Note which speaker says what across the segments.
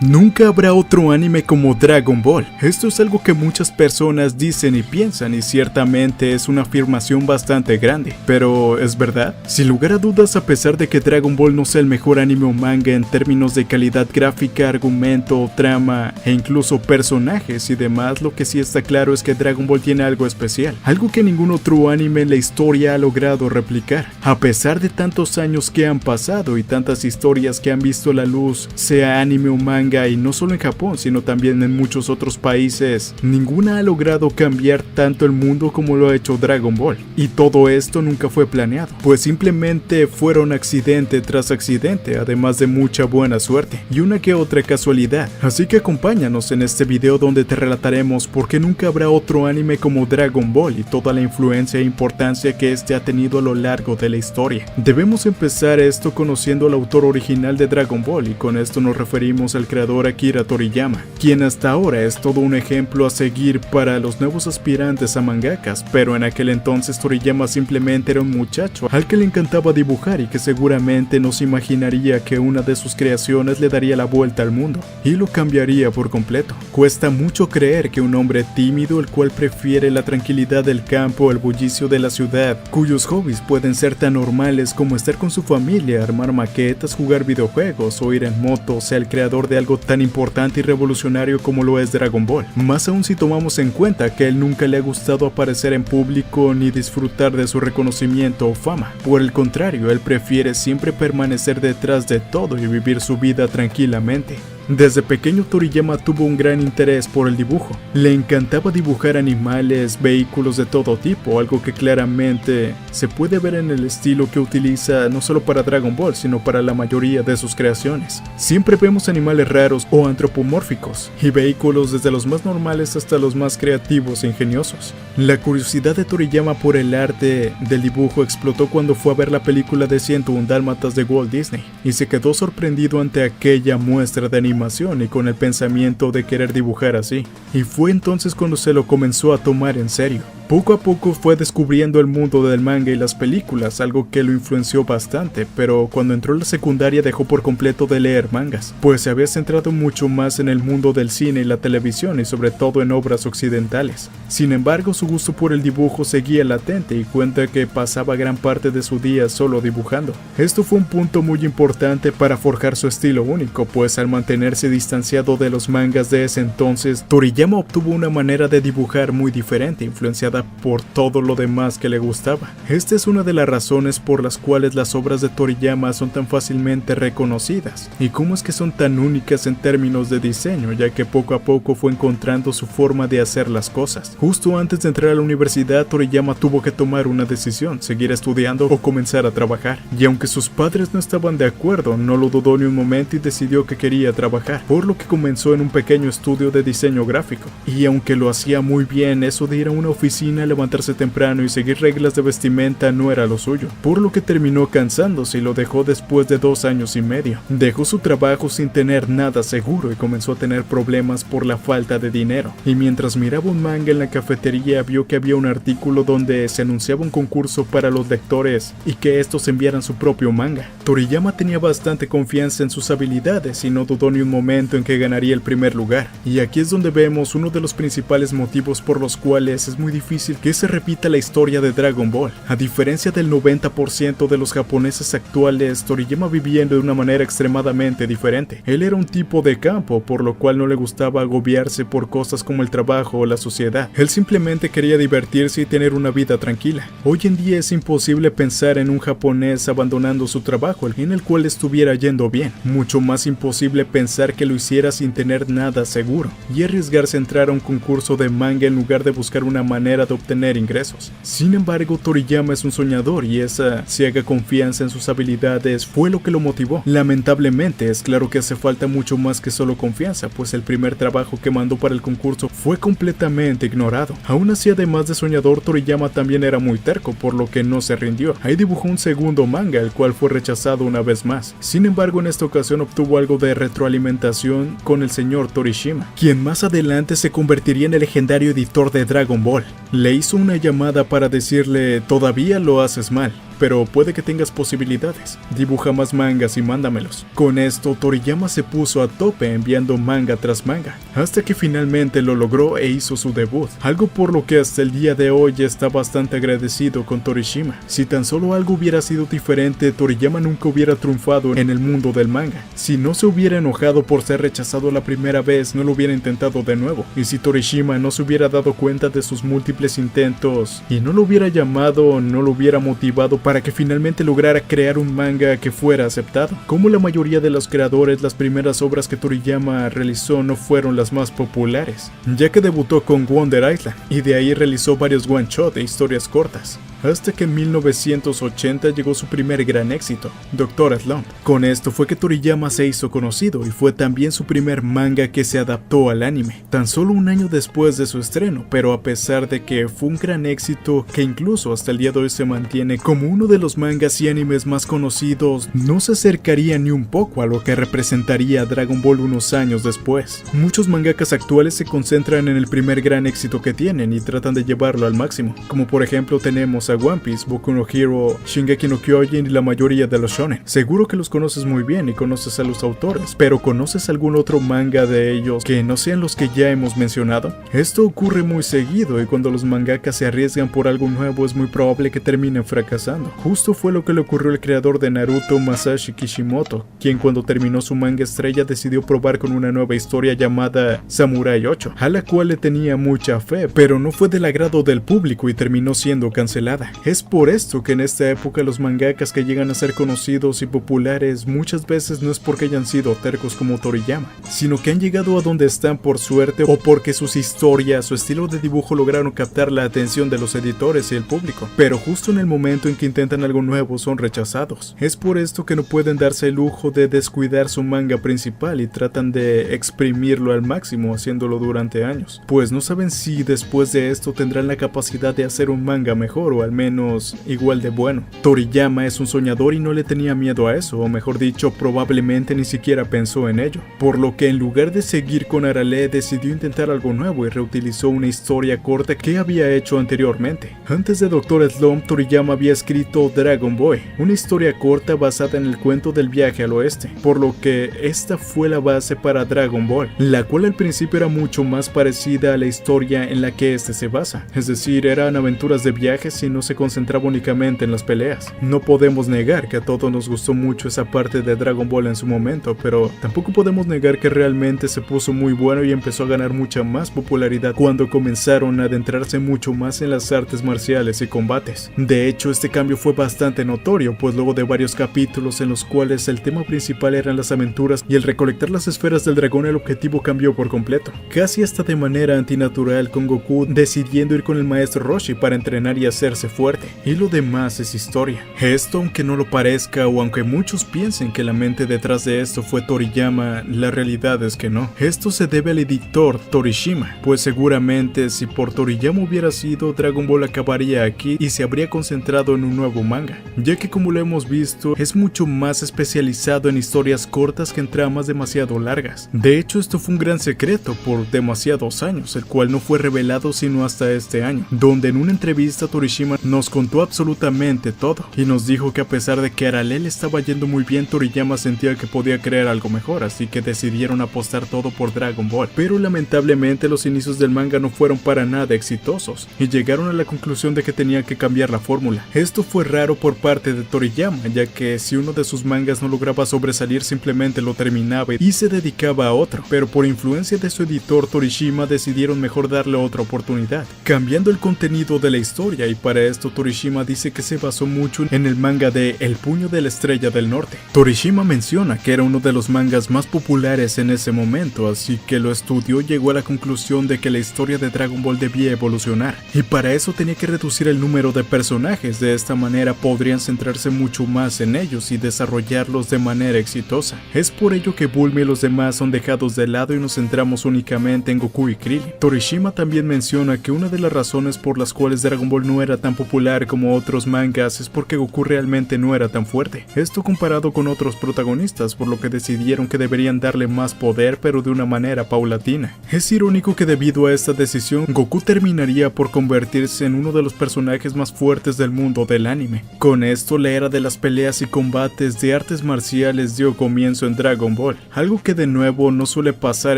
Speaker 1: Nunca habrá otro anime como Dragon Ball. Esto es algo que muchas personas dicen y piensan, y ciertamente es una afirmación bastante grande. Pero, ¿es verdad? Sin lugar a dudas, a pesar de que Dragon Ball no sea el mejor anime o manga en términos de calidad gráfica, argumento, trama e incluso personajes y demás, lo que sí está claro es que Dragon Ball tiene algo especial, algo que ningún otro anime en la historia ha logrado replicar. A pesar de tantos años que han pasado y tantas historias que han visto la luz, sea anime o manga, y no solo en Japón, sino también en muchos otros países, ninguna ha logrado cambiar tanto el mundo como lo ha hecho Dragon Ball. Y todo esto nunca fue planeado, pues simplemente fueron accidente tras accidente, además de mucha buena suerte y una que otra casualidad. Así que acompáñanos en este video donde te relataremos por qué nunca habrá otro anime como Dragon Ball y toda la influencia e importancia que este ha tenido a lo largo de la historia. Debemos empezar esto conociendo al autor original de Dragon Ball, y con esto nos referimos al creador Akira Toriyama, quien hasta ahora es todo un ejemplo a seguir para los nuevos aspirantes a mangakas, pero en aquel entonces Toriyama simplemente era un muchacho al que le encantaba dibujar y que seguramente no se imaginaría que una de sus creaciones le daría la vuelta al mundo y lo cambiaría por completo. Cuesta mucho creer que un hombre tímido, el cual prefiere la tranquilidad del campo al bullicio de la ciudad, cuyos hobbies pueden ser tan normales como estar con su familia, armar maquetas, jugar videojuegos o ir en moto, sea el creador de algo tan importante y revolucionario como lo es Dragon Ball. Más aún si tomamos en cuenta que a él nunca le ha gustado aparecer en público ni disfrutar de su reconocimiento o fama. Por el contrario, él prefiere siempre permanecer detrás de todo y vivir su vida tranquilamente. Desde pequeño Toriyama tuvo un gran interés por el dibujo. Le encantaba dibujar animales, vehículos de todo tipo, algo que claramente se puede ver en el estilo que utiliza no solo para Dragon Ball, sino para la mayoría de sus creaciones. Siempre vemos animales raros o antropomórficos, y vehículos desde los más normales hasta los más creativos e ingeniosos. La curiosidad de Toriyama por el arte del dibujo explotó cuando fue a ver la película de 101 Dálmatas de Walt Disney, y se quedó sorprendido ante aquella muestra de animación y con el pensamiento de querer dibujar así. Y fue entonces cuando se lo comenzó a tomar en serio. Poco a poco fue descubriendo el mundo del manga y las películas, algo que lo influenció bastante, pero cuando entró a la secundaria dejó por completo de leer mangas, pues se había centrado mucho más en el mundo del cine y la televisión y sobre todo en obras occidentales. Sin embargo, su gusto por el dibujo seguía latente y cuenta que pasaba gran parte de su día solo dibujando. Esto fue un punto muy importante para forjar su estilo único, pues al mantenerse distanciado de los mangas de ese entonces, Toriyama obtuvo una manera de dibujar muy diferente, influenciada por todo lo demás que le gustaba. Esta es una de las razones por las cuales las obras de Toriyama son tan fácilmente reconocidas, y cómo es que son tan únicas en términos de diseño, ya que poco a poco fue encontrando su forma de hacer las cosas. Justo antes de entrar a la universidad, Toriyama tuvo que tomar una decisión: seguir estudiando o comenzar a trabajar, y aunque sus padres no estaban de acuerdo, no lo dudó ni un momento y decidió que quería trabajar, por lo que comenzó en un pequeño estudio de diseño gráfico. Y aunque lo hacía muy bien, eso de ir a una oficina, levantarse temprano y seguir reglas de vestimenta no era lo suyo, por lo que terminó cansándose y lo dejó después de 2 años y medio. Dejó su trabajo sin tener nada seguro y comenzó a tener problemas por la falta de dinero, y mientras miraba un manga en la cafetería vio que había un artículo donde se anunciaba un concurso para los lectores y que estos enviaran su propio manga. Toriyama tenía bastante confianza en sus habilidades y no dudó ni un momento en que ganaría el primer lugar, y aquí es donde vemos uno de los principales motivos por los cuales es muy difícil que se repita la historia de Dragon Ball. A diferencia del 90% de los japoneses actuales, Toriyama vivía de una manera extremadamente diferente. Él era un tipo de campo, por lo cual no le gustaba agobiarse por cosas como el trabajo o la sociedad. Él simplemente quería divertirse y tener una vida tranquila. Hoy en día es imposible pensar en un japonés abandonando su trabajo en el cual estuviera yendo bien. Mucho más imposible pensar que lo hiciera sin tener nada seguro y arriesgarse a entrar a un concurso de manga en lugar de buscar una manera de obtener ingresos. Sin embargo, Toriyama es un soñador y esa ciega confianza en sus habilidades fue lo que lo motivó. Lamentablemente, es claro que hace falta mucho más que solo confianza, pues el primer trabajo que mandó para el concurso fue completamente ignorado. Aún así, además de soñador, Toriyama también era muy terco, por lo que no se rindió. Ahí dibujó un segundo manga, el cual fue rechazado una vez más. Sin embargo, en esta ocasión obtuvo algo de retroalimentación con el señor Torishima, quien más adelante se convertiría en el legendario editor de Dragon Ball. Le hizo una llamada para decirle: todavía lo haces mal. pero puede que tengas posibilidades. Dibuja más mangas y mándamelos. Con esto, Toriyama se puso a tope enviando manga tras manga, hasta que finalmente lo logró e hizo su debut, algo por lo que hasta el día de hoy está bastante agradecido con Torishima. Si tan solo algo hubiera sido diferente, Toriyama nunca hubiera triunfado en el mundo del manga. Si no se hubiera enojado por ser rechazado la primera vez, no lo hubiera intentado de nuevo. Y si Torishima no se hubiera dado cuenta de sus múltiples intentos y no lo hubiera llamado, no lo hubiera motivado para que finalmente lograra crear un manga que fuera aceptado. Como la mayoría de los creadores, las primeras obras que Toriyama realizó no fueron las más populares, ya que debutó con Wonder Island y de ahí realizó varios one shot e historias cortas, hasta que en 1980 llegó su primer gran éxito, Dr. Slump. Con esto fue que Toriyama se hizo conocido y fue también su primer manga que se adaptó al anime, tan solo un año después de su estreno, pero a pesar de que fue un gran éxito que incluso hasta el día de hoy se mantiene como uno de los mangas y animes más conocidos, no se acercaría ni un poco a lo que representaría Dragon Ball unos años después. Muchos mangakas actuales se concentran en el primer gran éxito que tienen y tratan de llevarlo al máximo, como por ejemplo tenemos a One Piece, Boku no Hero, Shingeki no Kyojin y la mayoría de los shonen. Seguro que los conoces muy bien y conoces a los autores, pero ¿conoces algún otro manga de ellos que no sean los que ya hemos mencionado? Esto ocurre muy seguido y cuando los mangakas se arriesgan por algo nuevo es muy probable que terminen fracasando. Justo fue lo que le ocurrió al creador de Naruto, Masashi Kishimoto, quien cuando terminó su manga estrella decidió probar con una nueva historia llamada Samurai 8, a la cual le tenía mucha fe, pero no fue del agrado del público y terminó siendo cancelada. Es por esto que en esta época los mangakas que llegan a ser conocidos y populares muchas veces no es porque hayan sido tercos como Toriyama, sino que han llegado a donde están por suerte o porque sus historias o estilo de dibujo lograron captar la atención de los editores y el público, pero justo en el momento en que intentan algo nuevo son rechazados. Es por esto que no pueden darse el lujo de descuidar su manga principal y tratan de exprimirlo al máximo haciéndolo durante años, pues no saben si después de esto tendrán la capacidad de hacer un manga mejor o al menos igual de bueno. Toriyama es un soñador y no le tenía miedo a eso, o mejor dicho, probablemente ni siquiera pensó en ello, por lo que en lugar de seguir con Arale decidió intentar algo nuevo y reutilizó una historia corta que había hecho anteriormente. Antes de Dr. Slump, Toriyama había escrito Dragon Boy, una historia corta basada en el cuento del viaje al oeste, por lo que esta fue la base para Dragon Ball, la cual al principio era mucho más parecida a la historia en la que este se basa, es decir, eran aventuras de viajes y no se concentraba únicamente en las peleas. No podemos negar que a todos nos gustó mucho esa parte de Dragon Ball en su momento, pero tampoco podemos negar que realmente se puso muy bueno y empezó a ganar mucha más popularidad cuando comenzaron a adentrarse mucho más en las artes marciales y combates. De hecho, este cambio fue bastante notorio, pues luego de varios capítulos en los cuales el tema principal eran las aventuras y el recolectar las esferas del dragón, el objetivo cambió por completo, casi hasta de manera antinatural, con Goku decidiendo ir con el maestro Roshi para entrenar y hacerse fuerte, y lo demás es historia. Esto, aunque no lo parezca o aunque muchos piensen que la mente detrás de esto fue Toriyama, la realidad es que no. Esto se debe al editor Torishima, pues seguramente si por Toriyama hubiera sido, Dragon Ball acabaría aquí y se habría concentrado en un nuevo manga, ya que como lo hemos visto es mucho más especializado en historias cortas que en tramas demasiado largas. De hecho, esto fue un gran secreto por demasiados años, el cual no fue revelado sino hasta este año, donde en una entrevista Torishima nos contó absolutamente todo y nos dijo que a pesar de que a Arale le estaba yendo muy bien, Toriyama sentía que podía crear algo mejor, así que decidieron apostar todo por Dragon Ball, pero lamentablemente los inicios del manga no fueron para nada exitosos y llegaron a la conclusión de que tenían que cambiar la fórmula. Esto fue raro por parte de Toriyama, ya que si uno de sus mangas no lograba sobresalir simplemente lo terminaba y se dedicaba a otro, pero por influencia de su editor Torishima decidieron mejor darle otra oportunidad, cambiando el contenido de la historia, y para esto Torishima dice que se basó mucho en el manga de El puño de la estrella del norte. Torishima menciona que era uno de los mangas más populares en ese momento, así que lo estudió y llegó a la conclusión de que la historia de Dragon Ball debía evolucionar, y para eso tenía que reducir el número de personajes. De esta manera podrían centrarse mucho más en ellos y desarrollarlos de manera exitosa. Es por ello que Bulma y los demás son dejados de lado y nos centramos únicamente en Goku y Krillin. Torishima también menciona que una de las razones por las cuales Dragon Ball no era tan popular como otros mangas es porque Goku realmente no era tan fuerte, esto comparado con otros protagonistas, por lo que decidieron que deberían darle más poder, pero de una manera paulatina. Es irónico que debido a esta decisión, Goku terminaría por convertirse en uno de los personajes más fuertes del mundo del anime. Con esto, la era de las peleas y combates de artes marciales dio comienzo en Dragon Ball, algo que de nuevo no suele pasar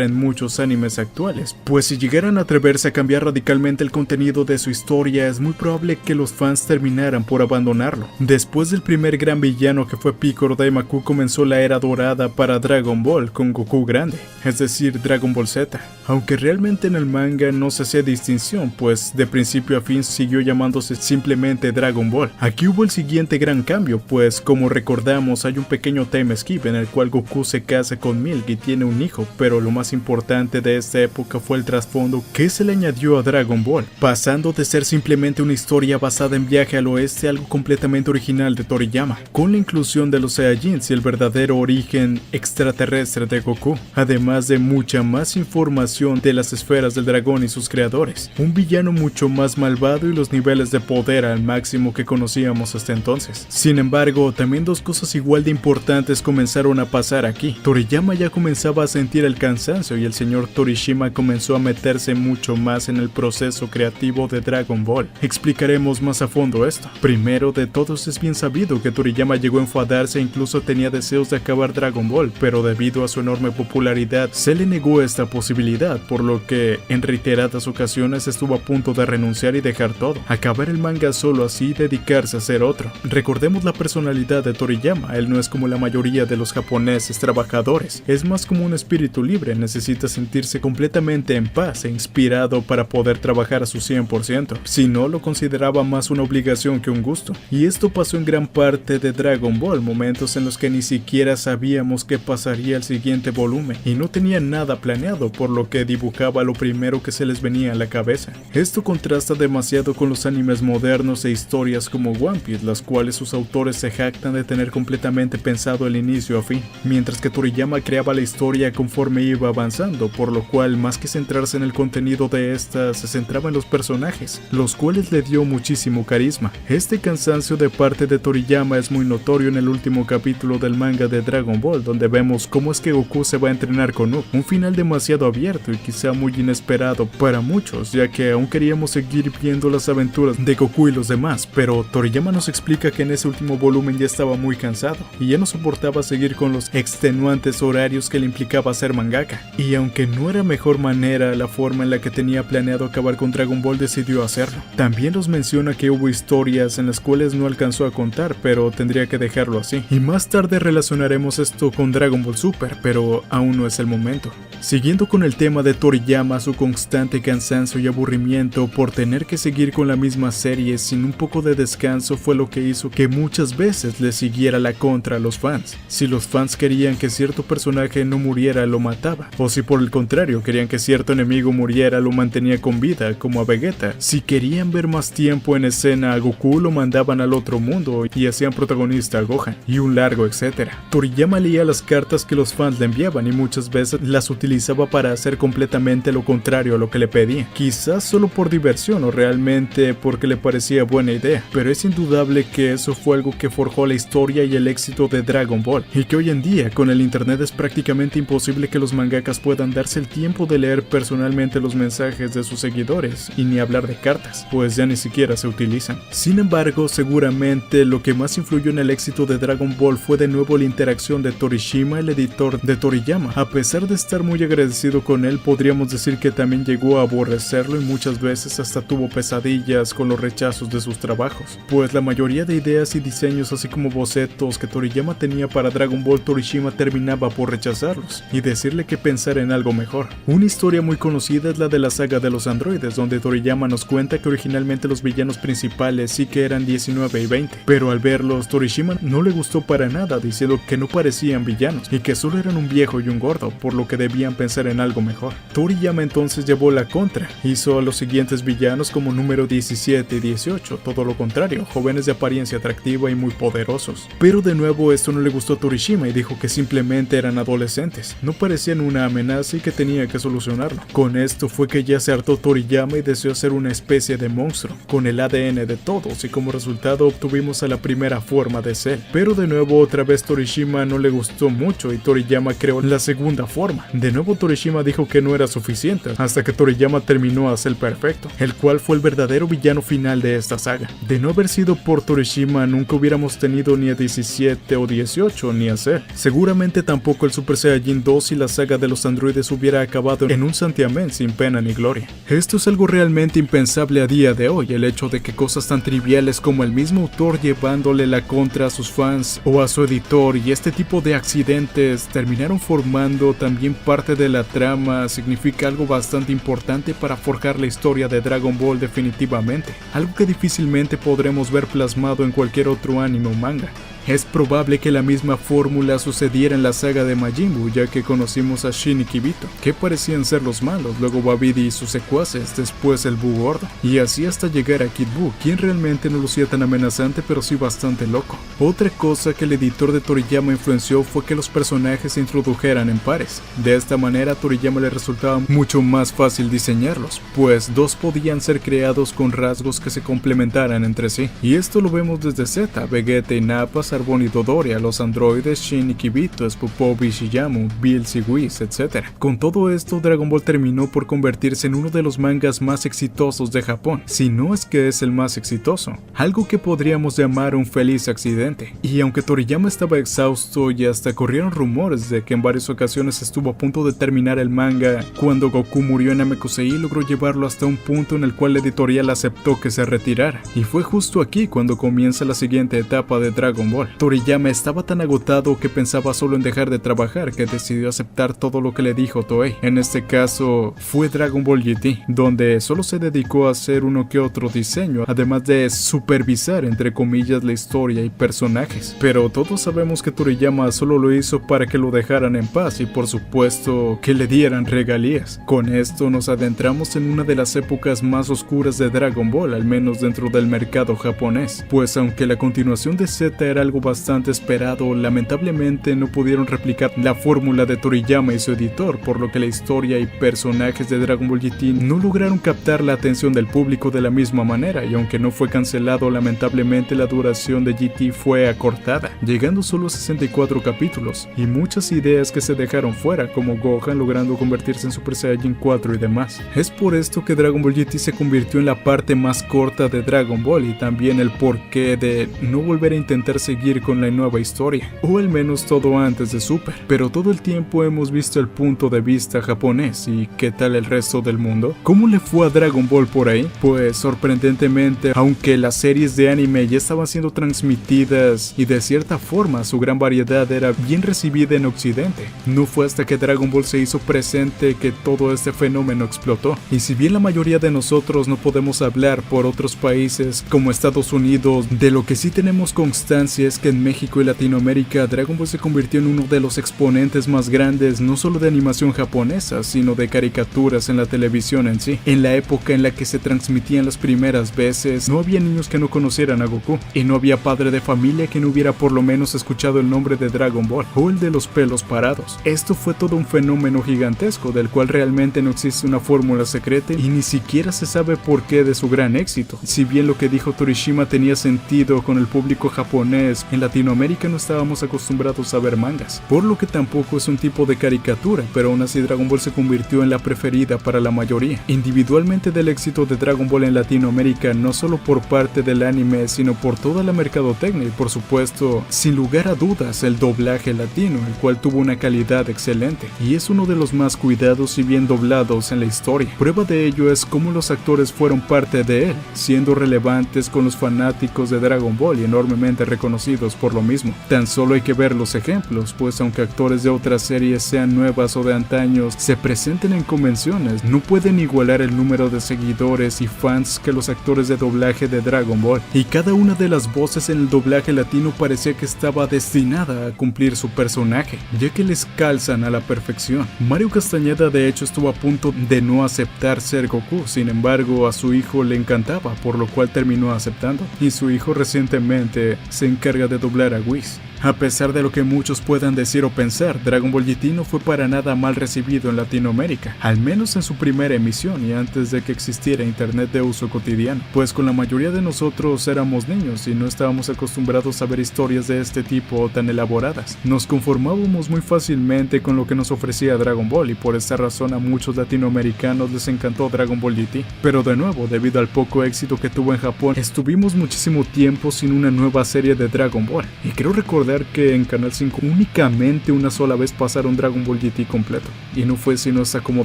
Speaker 1: en muchos animes actuales, pues si llegaran a atreverse a cambiar radicalmente el contenido de su historia, es muy probable que los fans terminaran por abandonarlo. Después del primer gran villano que fue Piccolo Daimaku, comenzó la era dorada para Dragon Ball con Goku grande, es decir, Dragon Ball Z. Aunque realmente en el manga no se hacía distinción, pues de principio a fin siguió llamándose simplemente Dragon Ball. Aquí hubo el siguiente gran cambio, pues como recordamos hay un pequeño time skip en el cual Goku se casa con Milk y tiene un hijo, pero lo más importante de esta época fue el trasfondo que se le añadió a Dragon Ball, pasando de ser simplemente una historia basada en viaje al oeste a algo completamente original de Toriyama, con la inclusión de los Saiyajins y el verdadero origen extraterrestre de Goku, además de mucha más información de las esferas del dragón y sus creadores, un villano mucho más malvado y los niveles de poder al máximo que conocíamos hasta entonces. Sin embargo, también dos cosas igual de importantes comenzaron a pasar aquí. Toriyama ya comenzaba a sentir el cansancio y el señor Torishima comenzó a meterse mucho más en el proceso creativo de Dragon Ball. Explicaremos más a fondo esto. Primero de todos, es bien sabido que Toriyama llegó a enfadarse e incluso tenía deseos de acabar Dragon Ball, pero debido a su enorme popularidad se le negó esta posibilidad, por lo que en reiteradas ocasiones estuvo a punto de renunciar y dejar todo, acabar el manga solo así y dedicarse a hacer otro. Recordemos la personalidad de Toriyama, él no es como la mayoría de los japoneses trabajadores, es más como un espíritu libre, necesita sentirse completamente en paz e inspirado para poder trabajar a su 100%, si no lo consideraba más una obligación que un gusto. Y esto pasó en gran parte de Dragon Ball, momentos en los que ni siquiera sabíamos qué pasaría el siguiente volumen y no tenían nada planeado, por lo que dibujaba lo primero que se les venía a la cabeza. Esto contrasta demasiado con los animes modernos e historias como One Piece, las cuales sus autores se jactan de tener completamente pensado el inicio a fin, mientras que Toriyama creaba la historia conforme iba avanzando, por lo cual más que centrarse en el contenido de esta, se centraba en los personajes, los cuales le dio muchísimo carisma. Este cansancio de parte de Toriyama es muy notorio en el último capítulo del manga de Dragon Ball, donde vemos cómo es que Goku se va a entrenar con Up, un final demasiado abierto y quizá muy inesperado para muchos, ya que aún queríamos seguir viendo las aventuras de Goku y los demás, pero Toriyama nos explica que en ese último volumen ya estaba muy cansado y ya no soportaba seguir con los extenuantes horarios que le implicaba ser mangaka, y aunque no era mejor manera la forma en la que tenía planeado acabar con Dragon Ball, decidió hacerlo. También nos menciona que hubo historias en las cuales no alcanzó a contar, pero tendría que dejarlo así, y más tarde relacionaremos esto con Dragon Ball Super, pero aún no es el momento. Siguiendo con el tema de Toriyama, su constante cansancio y aburrimiento por tener que seguir con la misma serie sin un poco de descanso fue lo que hizo que muchas veces le siguiera la contra a los fans. Si los fans querían que cierto personaje no muriera, lo mataba, o si por el contrario querían que cierto enemigo muriera, lo mantenía con vida, como a Vegeta. Si querían ver más tiempo en escena a Goku, lo mandaban al otro mundo y hacían protagonista a Gohan, y un largo etcétera. Toriyama leía las cartas que los fans le enviaban y muchas veces las utilizaba para hacer completamente lo contrario a lo que le pedían, quizás solo por diversión o realmente porque le parecía buena idea, pero es indudable que eso fue algo que forjó la historia y el éxito de Dragon Ball, y que hoy en día con el internet es prácticamente imposible que los mangakas puedan darse el tiempo de leer personalmente los mensajes de sus seguidores, y ni hablar de cartas, pues ya ni siquiera se utilizan. Sin embargo, seguramente lo que más influyó en el éxito de Dragon Ball fue de nuevo la interacción de Torishima, el editor de Toriyama. A pesar de estar muy agradecido con él, podríamos decir que también llegó a aborrecerlo y muchas veces hasta tuvo pesadillas con los rechazos de sus trabajos, pues la mayoría de ideas y diseños así como bocetos que Toriyama tenía para Dragon Ball, Torishima terminaba por rechazarlos y decirle que pensara en algo mejor. Una historia muy conocida es la de la saga de los androides, donde Toriyama nos cuenta que originalmente los villanos principales sí que eran 19 y 20, pero al verlos Torishima no le gustó para nada, diciendo que no parecían villanos y que solo eran un viejo y un gordo, por lo que debían pensar en algo mejor. Toriyama entonces llevó la contra, hizo a los siguientes villanos como número 17 y 18, todo lo contrario, jóvenes de apariencia atractiva y muy poderosos. Pero de nuevo esto no le gustó a Torishima y dijo que simplemente eran adolescentes, no parecían una amenaza y que tenía que solucionarlo. Con esto fue que ya se hartó Toriyama y deseó ser una especie de monstruo, con el ADN de todos, y como resultado obtuvimos a la primera forma de Cell. Pero de nuevo otra vez Torishima no le gustó mucho y Toriyama creó la segunda forma. De nuevo Torishima dijo que no era suficiente, hasta que Toriyama terminó a ser perfecto, el cual fue el verdadero villano final de esta saga. De no haber sido por Torishima, nunca hubiéramos tenido ni a 17 o 18 ni a Cell. Seguramente tampoco el Super Saiyajin 2 y la saga de los androides hubiera acabado en un santiamén sin pena ni gloria. Esto es algo realmente impensable a día de hoy, el hecho de que cosas tan triviales como el mismo autor llevándole la contra a sus fans o a su editor y este tipo de accidentes terminaron formando también parte de la trama, significa algo bastante importante para forjar la historia de Dragon Ball definitivamente, algo que difícilmente podremos ver plasmado en cualquier otro anime o manga. Es probable que la misma fórmula sucediera en la saga de Majin Buu, ya que conocimos a Shin y Kibito, que parecían ser los malos, luego Babidi y sus secuaces, después el Buu gordo, y así hasta llegar a Kid Buu, quien realmente no lucía tan amenazante pero sí bastante loco. Otra cosa que el editor de Toriyama influenció fue que los personajes se introdujeran en pares. De esta manera a Toriyama le resultaba mucho más fácil diseñarlos, pues dos podían ser creados con rasgos que se complementaran entre sí, y esto lo vemos desde Z, Vegeta y Nappa, Arbon y Dodoria, los androides Shin y Kibito, Spopov y Shiyamu, Bills y Whis, etc. Con todo esto, Dragon Ball terminó por convertirse en uno de los mangas más exitosos de Japón, si no es que es el más exitoso, algo que podríamos llamar un feliz accidente. Y aunque Toriyama estaba exhausto y hasta corrieron rumores de que en varias ocasiones estuvo a punto de terminar el manga, cuando Goku murió en Namekusei logró llevarlo hasta un punto en el cual la editorial aceptó que se retirara. Y fue justo aquí cuando comienza la siguiente etapa de Dragon Ball. Toriyama estaba tan agotado que pensaba solo en dejar de trabajar que decidió aceptar todo lo que le dijo Toei. En este caso fue Dragon Ball GT, donde solo se dedicó a hacer uno que otro diseño, además de supervisar entre comillas la historia y personajes. Pero todos sabemos que Toriyama solo lo hizo para que lo dejaran en paz y por supuesto que le dieran regalías. Con esto nos adentramos en una de las épocas más oscuras de Dragon Ball, al menos dentro del mercado japonés, pues aunque la continuación de Z era algo bastante esperado, lamentablemente no pudieron replicar la fórmula de Toriyama y su editor, por lo que la historia y personajes de Dragon Ball GT no lograron captar la atención del público de la misma manera, y aunque no fue cancelado, lamentablemente la duración de GT fue acortada, llegando solo a 64 capítulos, y muchas ideas que se dejaron fuera, como Gohan logrando convertirse en Super Saiyajin 4 y demás. Es por esto que Dragon Ball GT se convirtió en la parte más corta de Dragon Ball y también el porqué de no volver a intentar seguir con la nueva historia, o al menos todo antes de Super. Pero todo el tiempo hemos visto el punto de vista japonés, y ¿qué tal el resto del mundo? ¿Cómo le fue a Dragon Ball por ahí? Pues sorprendentemente, aunque las series de anime ya estaban siendo transmitidas y de cierta forma su gran variedad era bien recibida en Occidente, no fue hasta que Dragon Ball se hizo presente que todo este fenómeno explotó. Y si bien la mayoría de nosotros no podemos hablar por otros países como Estados Unidos, de lo que sí tenemos constancia es que en México y Latinoamérica Dragon Ball se convirtió en uno de los exponentes más grandes no solo de animación japonesa, sino de caricaturas en la televisión en sí. En la época en la que se transmitían las primeras veces, no había niños que no conocieran a Goku, y no había padre de familia que no hubiera por lo menos escuchado el nombre de Dragon Ball, o el de los pelos parados. Esto fue todo un fenómeno gigantesco, del cual realmente no existe una fórmula secreta, y ni siquiera se sabe por qué de su gran éxito. Si bien lo que dijo Torishima tenía sentido con el público japonés, en Latinoamérica no estábamos acostumbrados a ver mangas, por lo que tampoco es un tipo de caricatura, pero aún así Dragon Ball se convirtió en la preferida para la mayoría. Individualmente del éxito de Dragon Ball en Latinoamérica, no solo por parte del anime, sino por toda la mercadotecnia y por supuesto, sin lugar a dudas, el doblaje latino, el cual tuvo una calidad excelente, y es uno de los más cuidados y bien doblados en la historia. Prueba de ello es cómo los actores fueron parte de él, siendo relevantes con los fanáticos de Dragon Ball y enormemente reconocidos por lo mismo. Tan solo hay que ver los ejemplos, pues aunque actores de otras series sean nuevas o de antaños se presenten en convenciones, no pueden igualar el número de seguidores y fans que los actores de doblaje de Dragon Ball, y cada una de las voces en el doblaje latino parecía que estaba destinada a cumplir su personaje, ya que les calzan a la perfección. Mario Castañeda de hecho estuvo a punto de no aceptar ser Goku, sin embargo a su hijo le encantaba, por lo cual terminó aceptando, y su hijo recientemente se encarga de doblar a Whis. A pesar de lo que muchos puedan decir o pensar, Dragon Ball GT no fue para nada mal recibido en Latinoamérica, al menos en su primera emisión y antes de que existiera internet de uso cotidiano, pues con la mayoría de nosotros éramos niños y no estábamos acostumbrados a ver historias de este tipo tan elaboradas. Nos conformábamos muy fácilmente con lo que nos ofrecía Dragon Ball y por esta razón a muchos latinoamericanos les encantó Dragon Ball GT. Pero de nuevo, debido al poco éxito que tuvo en Japón, estuvimos muchísimo tiempo sin una nueva serie de Dragon Ball. Y creo recordar que en Canal 5 únicamente una sola vez pasaron Dragon Ball GT completo, y no fue sino hasta como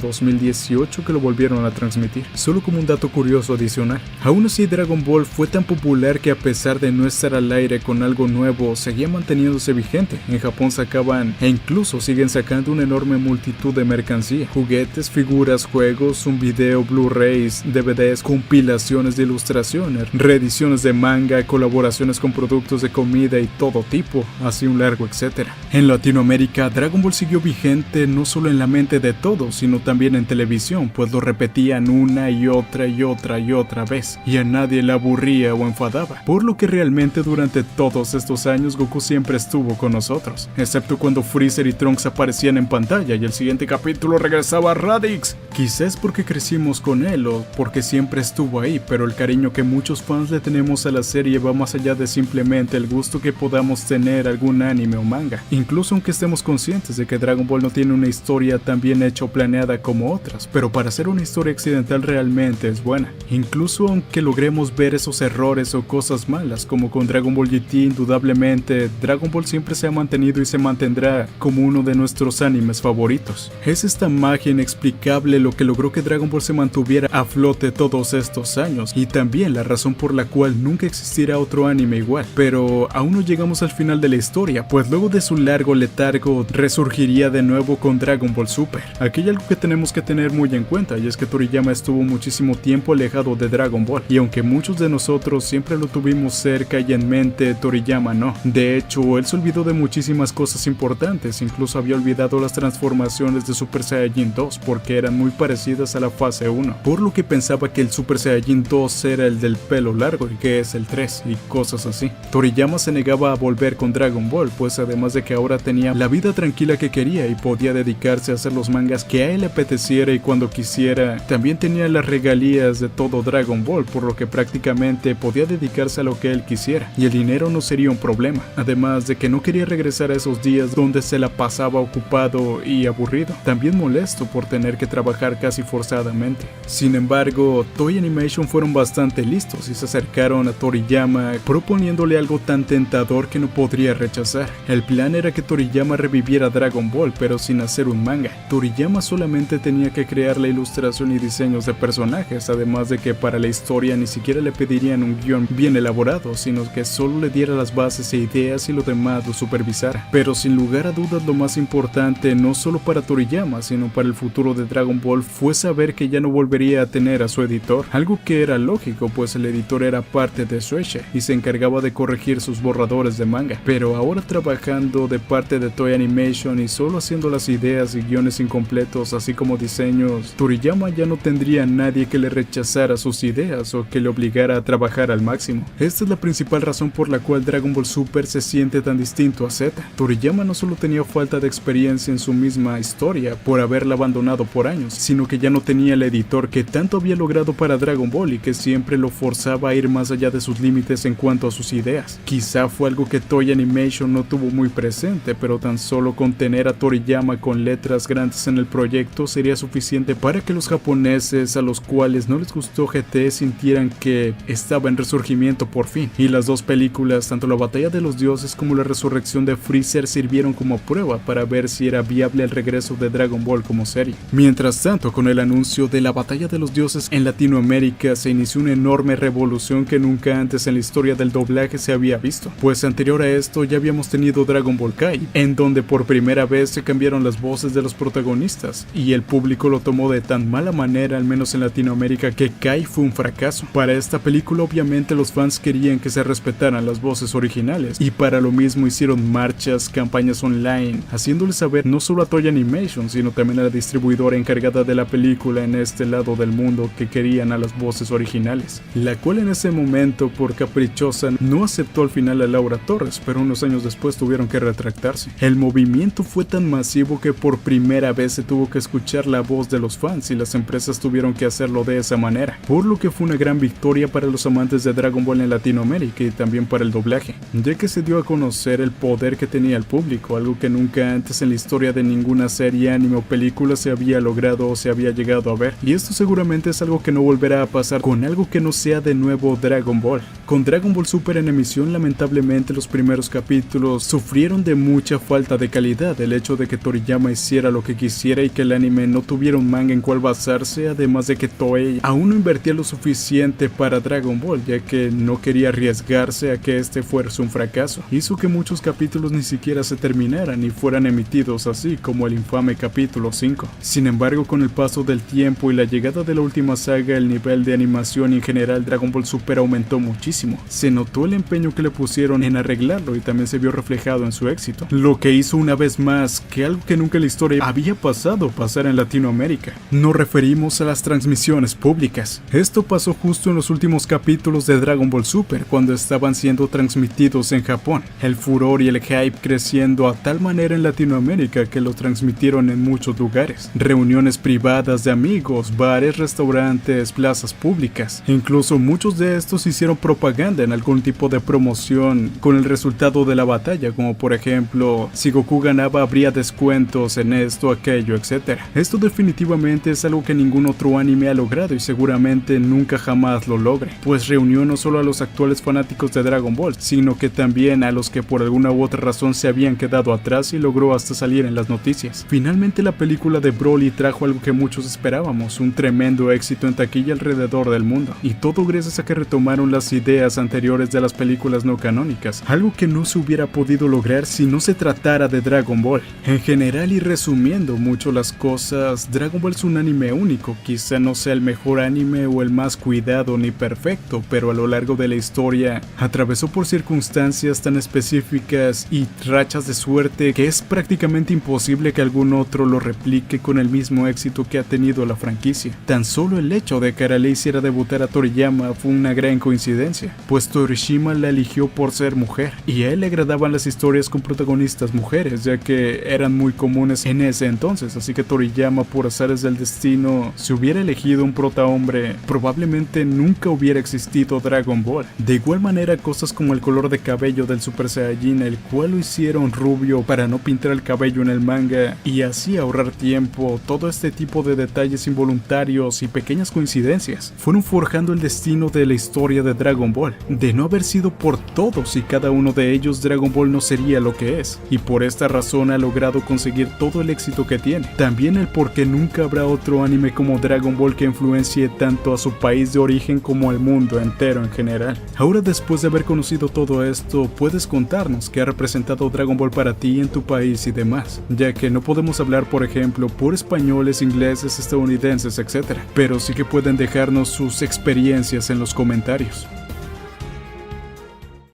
Speaker 1: 2018 que lo volvieron a transmitir. Solo como un dato curioso adicional, aún así Dragon Ball fue tan popular que a pesar de no estar al aire con algo nuevo, seguía manteniéndose vigente. En Japón sacaban e incluso siguen sacando una enorme multitud de mercancía, juguetes, figuras, juegos, un video, Blu-rays, DVDs, compilaciones de ilustraciones, reediciones de manga, colaboraciones con productos de comida y todo tipo, así un largo etcétera. En Latinoamérica, Dragon Ball siguió vigente no solo en la mente de todos, sino también en televisión, pues lo repetían una y otra y otra y otra vez, y a nadie le aburría o enfadaba, por lo que realmente durante todos estos años Goku siempre estuvo con nosotros, excepto cuando Freezer y Trunks aparecían en pantalla y el siguiente capítulo regresaba Raditz. Quizás porque crecimos con él o porque siempre estuvo ahí, pero el cariño que muchos fans le tenemos a la serie va más allá de simplemente el gusto que podamos tener a algún anime o manga, incluso aunque estemos conscientes de que Dragon Ball no tiene una historia tan bien hecha o planeada como otras, pero para ser una historia accidental realmente es buena, incluso aunque logremos ver esos errores o cosas malas como con Dragon Ball GT. Indudablemente Dragon Ball siempre se ha mantenido y se mantendrá como uno de nuestros animes favoritos. Es esta magia inexplicable lo que logró que Dragon Ball se mantuviera a flote todos estos años, y también la razón por la cual nunca existirá otro anime igual. Pero aún no llegamos al final de la historia, pues luego de su largo letargo resurgiría de nuevo con Dragon Ball Super. Aquí hay algo que tenemos que tener muy en cuenta, y es que Toriyama estuvo muchísimo tiempo alejado de Dragon Ball, y aunque muchos de nosotros siempre lo tuvimos cerca y en mente, Toriyama no. De hecho, él se olvidó de muchísimas cosas importantes, incluso había olvidado las transformaciones de Super Saiyajin 2 porque eran muy parecidas a la fase 1, por lo que pensaba que el Super Saiyajin 2 era el del pelo largo y que es el 3 y cosas así. Toriyama se negaba a volver con Dragon Ball, pues además de que ahora tenía la vida tranquila que quería y podía dedicarse a hacer los mangas que a él le apeteciera y cuando quisiera, también tenía las regalías de todo Dragon Ball, por lo que prácticamente podía dedicarse a lo que él quisiera y el dinero no sería un problema, además de que no quería regresar a esos días donde se la pasaba ocupado y aburrido, también molesto por tener que trabajar casi forzadamente. Sin embargo, Toei Animation fueron bastante listos y se acercaron a Toriyama proponiéndole algo tan tentador que no podría rechazar. El plan era que Toriyama reviviera Dragon Ball, pero sin hacer un manga. Toriyama solamente tenía que crear la ilustración y diseños de personajes, además de que para la historia ni siquiera le pedirían un guión bien elaborado, sino que solo le diera las bases e ideas y lo demás lo supervisara. Pero sin lugar a dudas lo más importante, no solo para Toriyama, sino para el futuro de Dragon Ball, fue saber que ya no volvería a tener a su editor, algo que era lógico, pues el editor era parte de Shueisha y se encargaba de corregir sus borradores de manga, pero ahora trabajando de parte de Toei Animation y solo haciendo las ideas y guiones incompletos así como diseños, Toriyama ya no tendría a nadie que le rechazara sus ideas o que le obligara a trabajar al máximo. Esta es la principal razón por la cual Dragon Ball Super se siente tan distinto a Z. Toriyama no solo tenía falta de experiencia en su misma historia por haberla abandonado por años, sino que ya no tenía el editor que tanto había logrado para Dragon Ball y que siempre lo forzaba a ir más allá de sus límites en cuanto a sus ideas. Quizá fue algo que Toei Animation no tuvo muy presente, pero tan solo con tener a Toriyama con letras grandes en el proyecto sería suficiente para que los japoneses a los cuales no les gustó GT sintieran que estaba en resurgimiento por fin. Y las dos películas, tanto la Batalla de los Dioses como la Resurrección de Freezer, sirvieron como prueba para ver si era viable el regreso de Dragon Ball como serie. Mientras tanto, con el anuncio de la Batalla de los Dioses en Latinoamérica se inició una enorme revolución que nunca antes en la historia del doblaje se había visto, pues anterior a esto ya habíamos tenido Dragon Ball Kai, en donde por primera vez se cambiaron las voces de los protagonistas, y el público lo tomó de tan mala manera, al menos en Latinoamérica, que Kai fue un fracaso. Para esta película obviamente los fans querían que se respetaran las voces originales, y para lo mismo hicieron marchas, campañas online, haciéndole saber no solo a Toei Animation, sino también a la distribuidora encargada de la película en este lado del mundo que querían a las voces originales, la cual en ese momento por caprichosa no aceptó al final a Laura Torres, pero unos años después tuvieron que retractarse. El movimiento fue tan masivo que por primera vez se tuvo que escuchar la voz de los fans y las empresas tuvieron que hacerlo de esa manera, por lo que fue una gran victoria para los amantes de Dragon Ball en Latinoamérica y también para el doblaje, ya que se dio a conocer el poder que tenía el público, algo que nunca antes en la historia de ninguna serie, anime o película se había logrado o se había llegado a ver, y esto seguramente es algo que no volverá a pasar con algo que no sea de nuevo Dragon Ball. Con Dragon Ball Super en emisión, lamentablemente los primeros capítulos sufrieron de mucha falta de calidad, el hecho de que Toriyama hiciera lo que quisiera y que el anime no tuviera un manga en cual basarse, además de que Toei aún no invertía lo suficiente para Dragon Ball, ya que no quería arriesgarse a que este fuese un fracaso, hizo que muchos capítulos ni siquiera se terminaran y fueran emitidos, así como el infame capítulo 5. Sin embargo, con el paso del tiempo y la llegada de la última saga, el nivel de animación y en general Dragon Ball Super aumentó muchísimo. Se notó el empeño que le pusieron en arreglarlo y también se vio reflejado en su éxito, lo que hizo una vez más que algo que nunca en la historia había pasado pasara en Latinoamérica. Nos referimos a las transmisiones públicas. Esto pasó justo en los últimos capítulos de Dragon Ball Super, cuando estaban siendo transmitidos en Japón. El furor y el hype creciendo a tal manera en Latinoamérica que lo transmitieron en muchos lugares. Reuniones privadas de amigos, bares, restaurantes, plazas públicas. Incluso muchos de estos hicieron propaganda en algún tipo de promoción con el resultado de la batalla, como por ejemplo, si Goku ganaba habría descuentos en esto, aquello, etc. Esto definitivamente es algo que ningún otro anime ha logrado y seguramente nunca jamás lo logre, pues reunió no solo a los actuales fanáticos de Dragon Ball, sino que también a los que por alguna u otra razón se habían quedado atrás y logró hasta salir en las noticias. Finalmente la película de Broly trajo algo que muchos esperábamos, un tremendo éxito en taquilla alrededor del mundo, y todo gracias a que retomaron las ideas anteriores de las películas no canónicas, algo que no se hubiera podido lograr si no se tratara de Dragon Ball. En general y resumiendo mucho las cosas, Dragon Ball es un anime único, quizá no sea el mejor anime o el más cuidado ni perfecto, pero a lo largo de la historia atravesó por circunstancias tan específicas y rachas de suerte que es prácticamente imposible que algún otro lo replique con el mismo éxito que ha tenido la franquicia. Tan solo el hecho de que Ara le hiciera debutar a Toriyama fue una gran coincidencia, pues Torishima la eligió por ser mujer, y a él le agradaban las historias con protagonistas mujeres, ya que eran muy comunes en ese entonces, así que Toriyama, por azares del destino, si hubiera elegido un protahombre, probablemente nunca hubiera existido Dragon Ball. De igual manera, cosas como el color de cabello del Super Saiyajin, el cual lo hicieron rubio para no pintar el cabello en el manga y así ahorrar tiempo, todo este tipo de detalles involuntarios y pequeñas coincidencias fueron forjando el destino de la historia de Dragon Ball. De no haber sido por todos y cada uno de ellos, Dragon Ball no sería lo que es, y por esta razón ha logrado conseguir todo el éxito que tiene. También el por qué nunca habrá otro anime como Dragon Ball que influencie tanto a su país de origen como al mundo entero en general. Ahora, después de haber conocido todo esto, puedes contarnos qué ha representado Dragon Ball para ti en tu país y demás, ya que no podemos hablar, por ejemplo, por españoles, ingleses, estadounidenses, etc. Pero sí que pueden dejarnos sus experiencias en los comentarios.